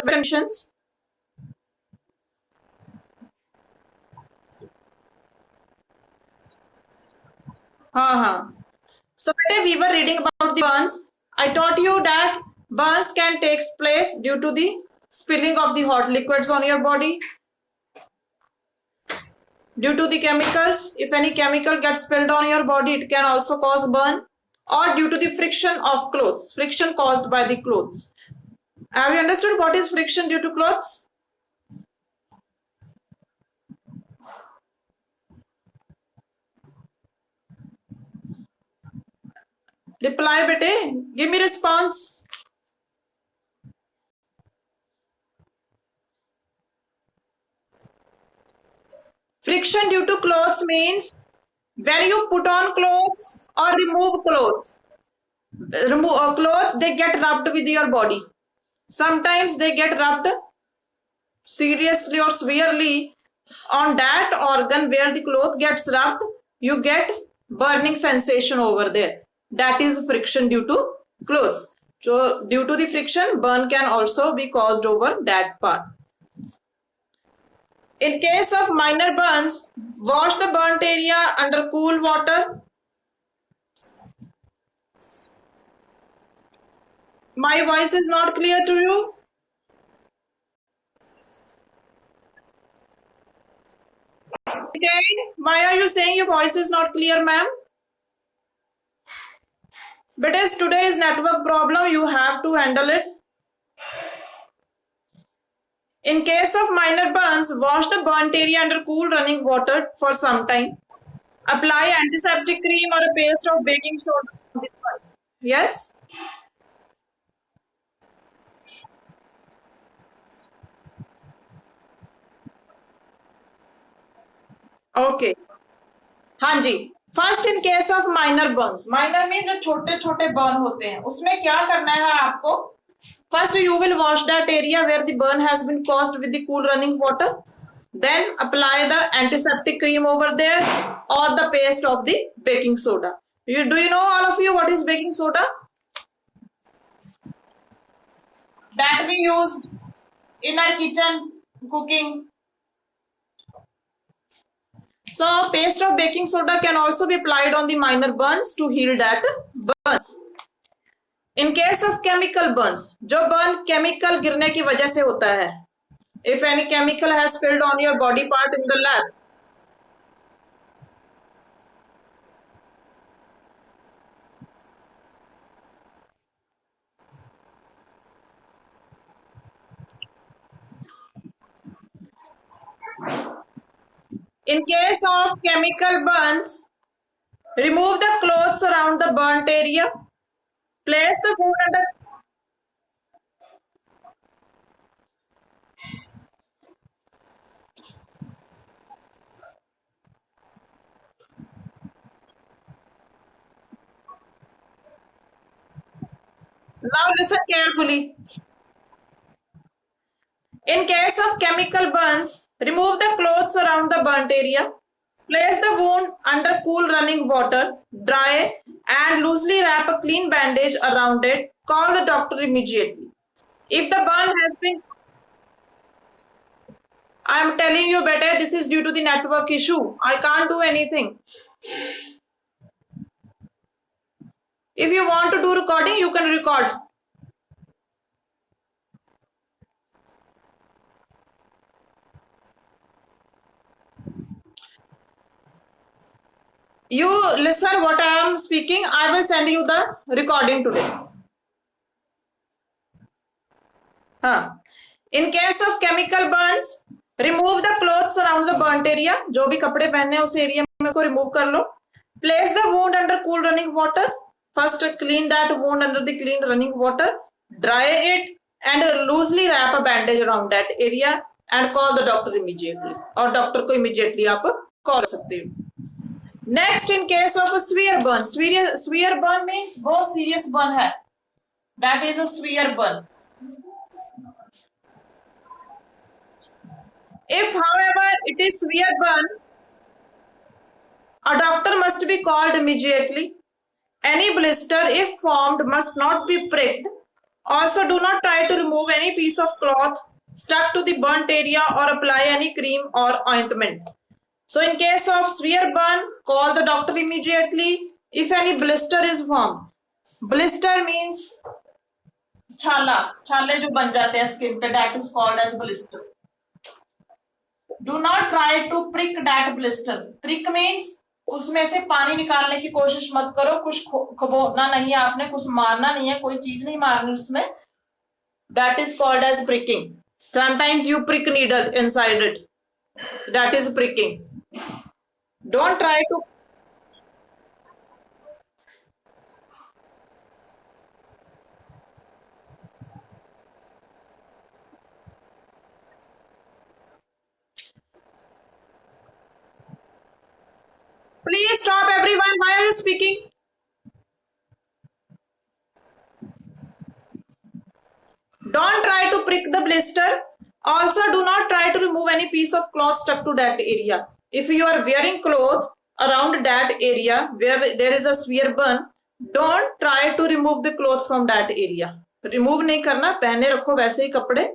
conditions. So today we were reading about the burns. I taught you that burns can take place due to the spilling of the hot liquids on your body, due to the chemicals. If any chemical gets spilled on your body, it can also cause burn, or due to the friction of clothes, friction caused by the clothes. Have you understood what is friction due to clothes? Reply, bete. Give me response. Friction due to clothes means when you put on clothes or remove clothes. Remove clothes, they get rubbed with your body. Sometimes they get rubbed seriously or severely on that organ where the cloth gets rubbed. You get burning sensation over there. That is friction due to clothes. So due to the friction, burn can also be caused over that part. In case of minor burns, wash the burnt area under cool water. My voice is not clear to you. Okay. Why are you saying your voice is not clear, ma'am? But as today is network problem, you have to handle it. In case of minor burns, wash the burnt area under cool running water for some time. Apply antiseptic cream or a paste of baking soda. Yes? Okay. हाँ जी. First in case of minor burns, minor में जो छोटे छोटे burn होते हैं उसमें क्या करना है आपको. First you will wash that area where the burn has been caused with the cool running water. Then apply the antiseptic cream over there or the paste of the baking soda. Do you know all of you what is baking soda? That we use in our kitchen cooking. So paste of baking soda can also be applied on the minor burns to heal that burns. In case of chemical burns, जो burn chemical गिरने की वजह से होता है, if any chemical has spilled on your body part in the lab, in case of chemical burns, remove the clothes around the burnt area. Place the food under. Now listen carefully. In case of chemical burns, remove the clothes around the burnt area. Place the wound under cool running water, dry, and loosely wrap a clean bandage around it. Call the doctor immediately. If the burn has been, I am telling you better, this is due to the network issue. I can't do anything. If you want to do recording, you can record. You listen what I am speaking. I will send you the recording today. In case of chemical burns, remove the clothes around the burnt area. जो भी कपड़े पहने हैं उस area में उसको remove कर लो. Place the wound under cool running water. First clean that wound under the clean running water. Dry it and loosely wrap a bandage around that area and call the doctor immediately. और doctor को immediately आप call कर सकते हो. Next, in case of a severe burn, severe burn means बहुत serious burn है. That is a severe burn. If, however, it is severe burn, a doctor must be called immediately. Any blister, if formed, must not be pricked Also, do not try to remove any piece of cloth stuck to the burnt area or apply any cream or ointment. So in case of severe burn, call the doctor immediately. If any blister is formed, blister means छाला, छाले जो बन जाते हैं skin पे, that is called as blister. Do not try to prick that blister. Prick means उसमें से पानी निकालने की कोशिश मत करो, कुछ खबोना नहीं है आपने, कुछ मारना नहीं है, कोई चीज नहीं मारनी उसमें. That is called as pricking. Sometimes you prick needle inside it. That is pricking. Don't try to. Please stop everyone. Why are you speaking? Don't try to prick the blister. Also, do not try to remove any piece of cloth stuck to that area. If you are wearing cloth around that area where there is a severe burn, don't try to remove the cloth from that area. Remove नहीं करना, पहने रखो वैसे ही कपड़े.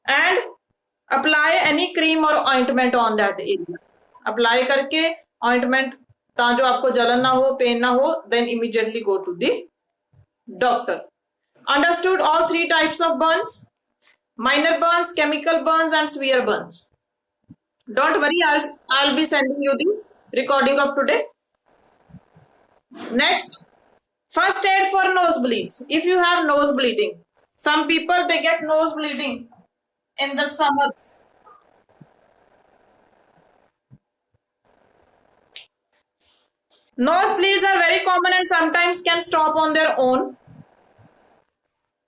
And apply any cream or ointment on that area. Apply करके ointment ताकि आपको जलन ना हो, पेन ना हो, then immediately go to the doctor. Understood all three types of burns? Minor burns, chemical burns, and severe burns. Don't worry, I'll be sending you the recording of today. Next, first aid for nosebleeds. If you have nose bleeding, some people they get nose bleeding in the summers. Nosebleeds are very common and sometimes can stop on their own.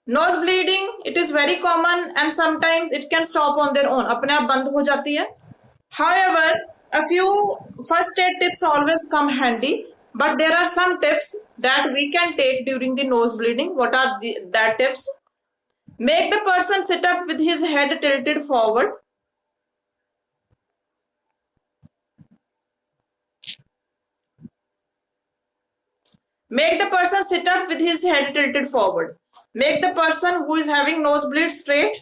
Nose bleeding, it is very common and sometimes it can stop on their own. अपने आप बंद हो जाती है. However, a few first aid tips always come handy, but there are some tips that we can take during the nose bleeding. What are that tips? Make the person sit up with his head tilted forward. Make the person sit up with his head tilted forward. Make the person who is having nosebleed straight.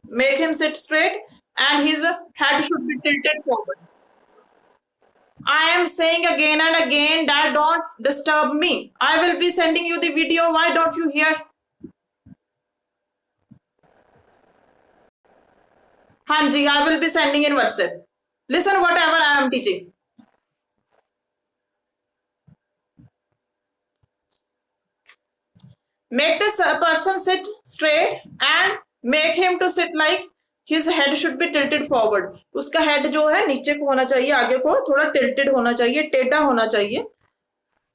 Make him sit straight and his head should be tilted forward. I am saying again and again that don't disturb me. I will be sending you the video. Why don't you hear? Hanji, I will be sending in WhatsApp. Listen whatever I am teaching. Make this person sit straight and make him to sit like his head should be tilted forward. उसका head जो है नीचे को होना चाहिए, आगे को थोड़ा tilted होना चाहिए, टेढ़ा होना चाहिए.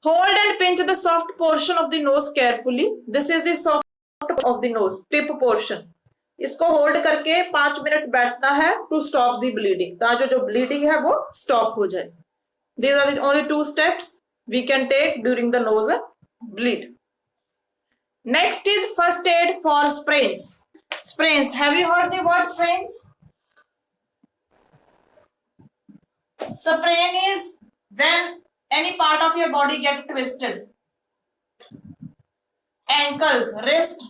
Hold and pinch the soft portion of the nose carefully. This is the soft of the nose, tip portion. इसको hold करके 5 मिनट बैठना है to stop the bleeding. ताकि जो bleeding है वो stop हो जाए. These are the only 2 steps we can take during the nose bleed. Next is first aid for sprains. Sprains. Have you heard the word sprains? Sprain is when any part of your body get twisted. Ankles, wrist.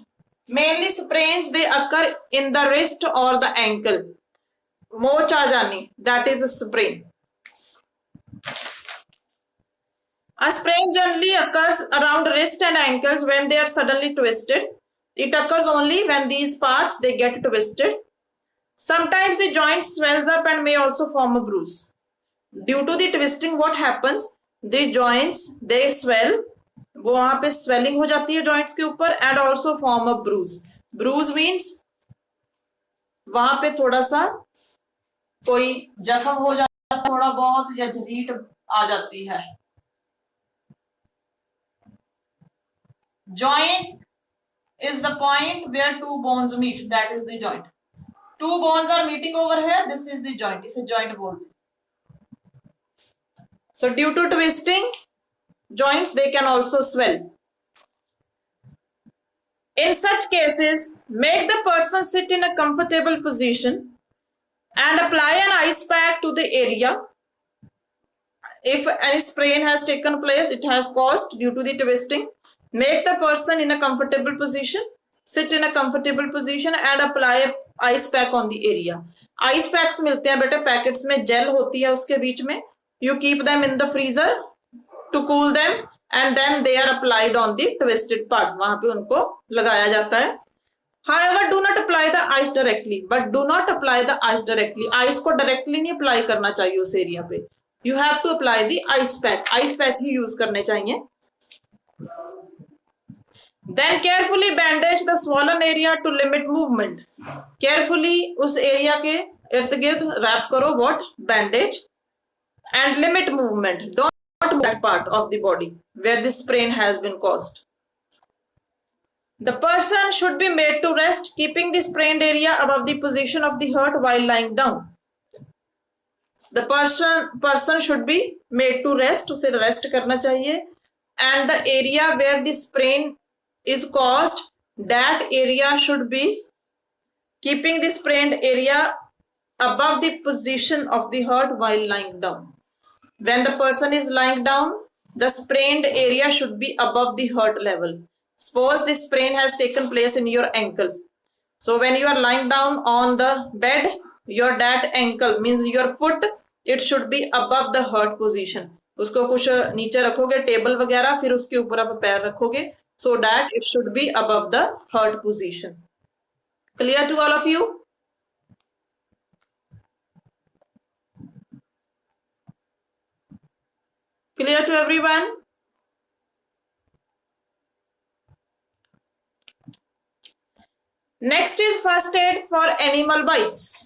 Mainly sprains they occur in the wrist or the ankle. Moch aa jani, that is a sprain. A sprain generally occurs around wrist and ankles when they are suddenly twisted. It occurs only when these parts they get twisted. Sometimes the joint swells up and may also form a bruise. Due to the twisting, what happens? The joints they swell. वो वहां पे swelling हो जाती है joints के ऊपर and also form a bruise. Bruise means वहां पे थोड़ा सा कोई जख्म हो जाता है, थोड़ा बहुत या झरीट आ जाती है. Joint is the point where 2 bones meet. That is the joint. 2 bones are meeting over here. This is the joint. It's a joint bone. So due to twisting, joints they can also swell. In such cases, make the person sit in a comfortable position and apply an ice pack to the area. If any sprain has taken place, it has caused due to the twisting. Make the person in a comfortable position Sit in a comfortable position and apply ice pack on the area. Ice packs मिलते हैं बेटे packets में, jail होती है उसके बीच में. You keep them in the freezer to cool them and then they are applied on the twisted part. वहां पे उनको लगाया जाता है. However, do not apply the ice directly. But do not apply the ice directly. Ice को directly नहीं apply करना चाहिए उस एरिया पे. You have to apply the ice pack. Ice pack he use करने चाहिए. Then carefully bandage the swollen area to limit movement. Carefully उस area के इर्द गिर्द wrap करो what? Bandage and limit movement. Don't move that part of the body where the sprain has been caused. The person should be made to rest, keeping the sprained area above the position of the hurt while lying down. The person should be made to rest. उसे rest करना चाहिए. And the area where the sprain is caused, that area should be keeping the sprained area above the position of the hurt while lying down. When the person is lying down, the sprained area should be above the hurt level. Suppose the sprain has taken place in your ankle. So when you are lying down on the bed, that ankle means your foot, it should be above the hurt position. उसको कुछ नीचे रखोगे table वगैरह, फिर उसके ऊपर आप पैर रखोगे, so that it should be above the hurt position. Clear to all of you? Clear to everyone? Next is first aid for animal bites.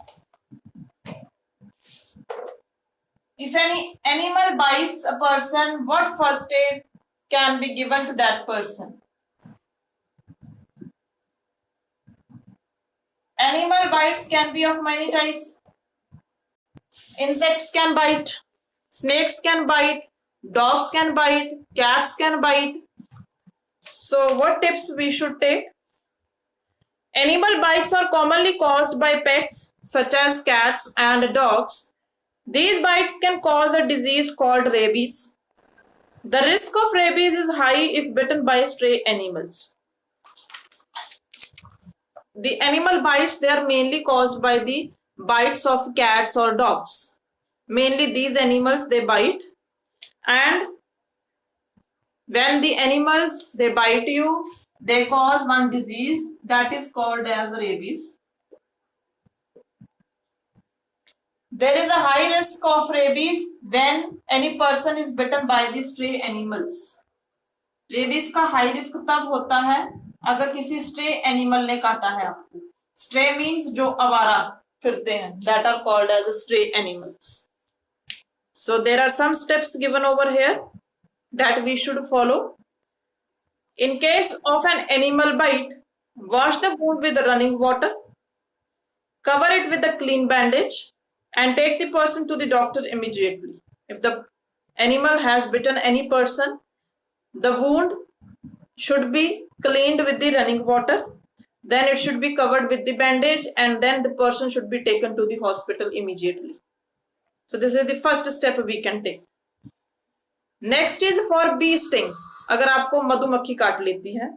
If any animal bites a person, what first aid can be given to that person? Animal bites can be of many types. Insects can bite, snakes can bite, dogs can bite, cats can bite. So what tips we should take? Animal bites are commonly caused by pets such as cats and dogs. These bites can cause a disease called rabies. The risk of rabies is high if bitten by stray animals. The animal bites, they are mainly caused by the bites of cats or dogs. Mainly these animals, they bite. And when the animals, they bite you, they cause one disease that is called as rabies. There is a high risk of rabies when any person is bitten by the stray animals. Rabies का high risk तब होता है अगर किसी stray animal ने काटा है आपको. Stray means जो आवारा फिरते हैं, that are called as stray animals. So there are some steps given over here that we should follow. In case of an animal bite, wash the wound with running water, cover it with a clean bandage, and take the person to the doctor immediately. If the animal has bitten any person, the wound should be cleaned with the running water, then it should be covered with the bandage, and then the person should be taken to the hospital immediately. So this is the first step we can take. Next is for bee stings. अगर आपको मधुमक्खी काट लेती है,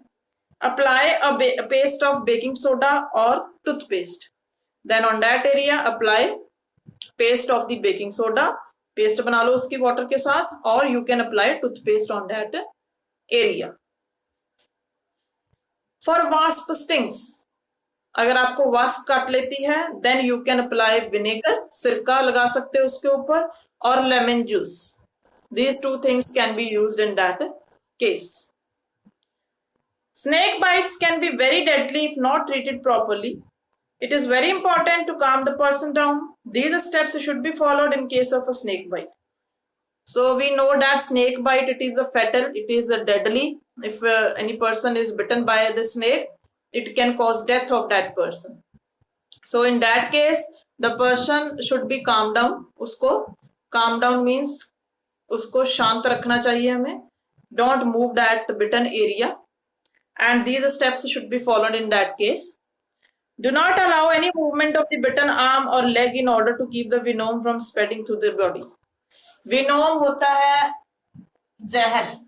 apply a paste of baking soda or toothpaste. Then on that area apply paste of the baking soda. Paste बना लो उसकी water के साथ, or you can apply toothpaste on that area. For wasp stings, अगर आपको wasp काट लेती है, then you can apply vinegar, सिरका लगा सकते हो उसके ऊपर, और lemon juice. These two things can be used in that case. Snake bites can be very deadly if not treated properly. It is very important to calm the person down. These steps should be followed in case of a snake bite. So we know that snake bite, it is a fatal, it is a deadly. If any person is bitten by the snake, it can cause death of that person. So in that case, the person should be calmed down. Usko calm down means उसको शांत रखना चाहिए हमें. Don't move that bitten area, and these steps should be followed in that case. Do not allow any movement of the bitten arm or leg in order to keep the venom from spreading through the body. Venom होता है जहर.